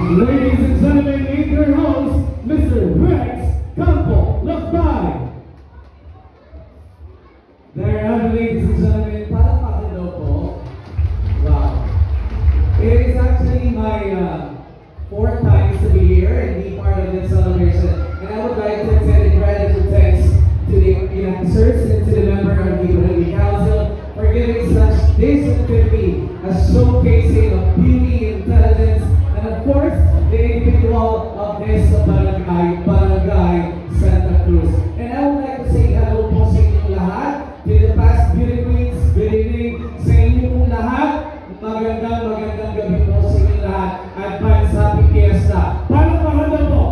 Ladies and gentlemen, meet your host, Mr. Rex Campo Lakbay. There you have it, ladies and gentlemen. Palakpakan daw po. Wow. It is actually my fourth time to be here and be part of this celebration. And I would like to extend gratitude thanks to the announcers and to the member of the Community Council for giving such this activity a showcasing of beauty, intelligence, and of course, the individual of this Barangay Santa Cruz. And I would like to say hello po sa inyong lahat. To the past beauty queens, good evening sa inyong lahat. Magandang gabi po sa inyong lahat. Advance Happy Fiesta. Paano maganda po?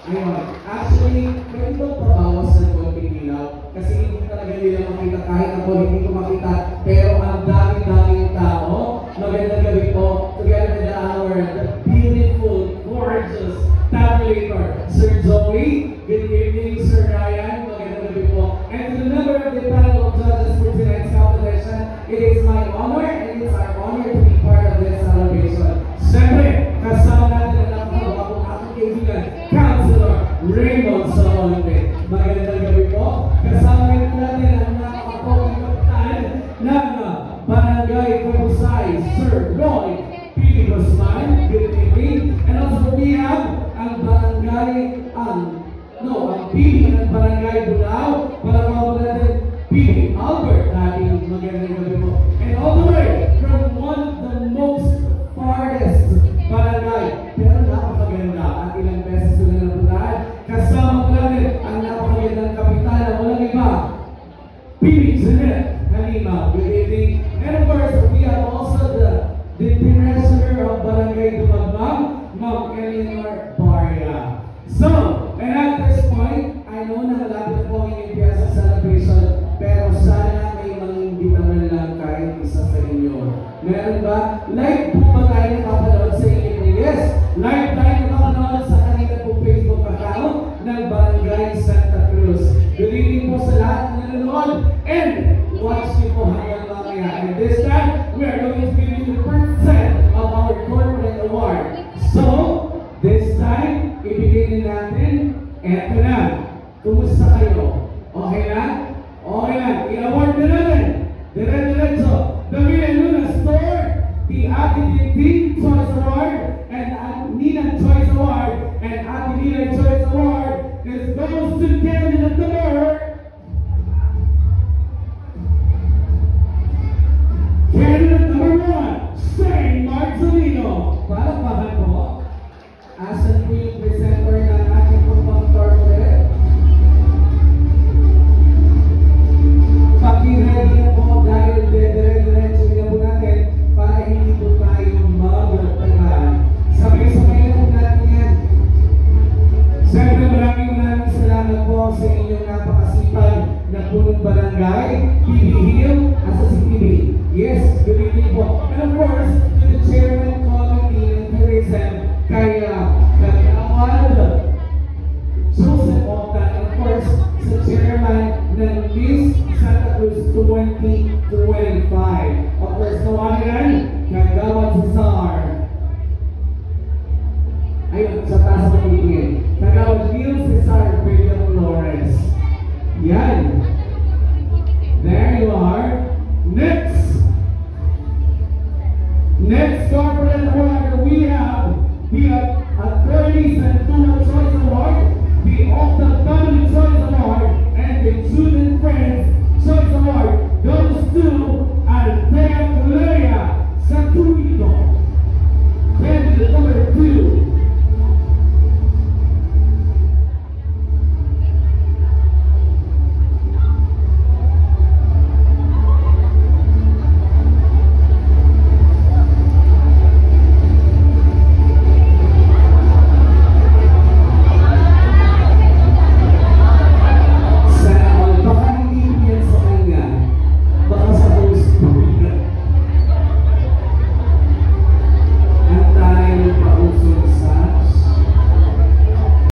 Ayun. Actually, pwede ba pabawas ng konting ilaw? Kasi hindi talaga nila makita kahit ako hindi ko makita. Pero ang dami-daming tao. Magandang gabi po. Together with the beautiful, gorgeous tabulator, Sir Joey. Good evening, Sir Ryan. Magandang gabi po. And to the member of the panel of judges for tonight's competition, it is my honor and it's our honor to be part of this celebration. Siyempre, kasama natin ang napakabagong aking kaibigan, Councilor Raymond Salonte. Magandang gabi po. Kasama rin natin ang napakapagong kapitan ng Barangay Kabusay, Sir Roy P. Guzman. Good evening. And also we have ang Barangay, ang PB ng Barangay Bulao. Para mga natin, PB Albert natin. Magandang gabi po. And all the way from one of the most farthest barangay. Pero napakaganda at ilang beses ko na napuntahan. Kasama ko natin ang napakagandang kapitan na walang iba. PB Jeanette Halima. Good evening. And of course, we have also the treasurer of Barangay Dumagmang, Ma'am Eleanor Barria. So, and at this point, I know na malapit na po ang inyong Fiesta celebration, pero sana may mangimbita man lang kahit isa sa inyo. Meron ba? Live po ba tayo napapanood sa inyo? Yes! Live tayo napapanood sa kanila po Facebook account ng Barangay Santa Cruz. Good evening po sa lahat na nanonood and watch niyo po hanggang mamaya. And this time, we are going to give you the first set of our corporate award. So, this time, ibigay natin, eto na. Kumusta kayo? Okay na? Okay na. I-award na natin. Dire-diretso. The Villa Luna Store, the Ate Tintin Choice Award, and Nina Choice Award, and Ate Nina Choice Award is goes to candidate number. Candidate number 1, Saint Marcelino. Palakpakan po. Asa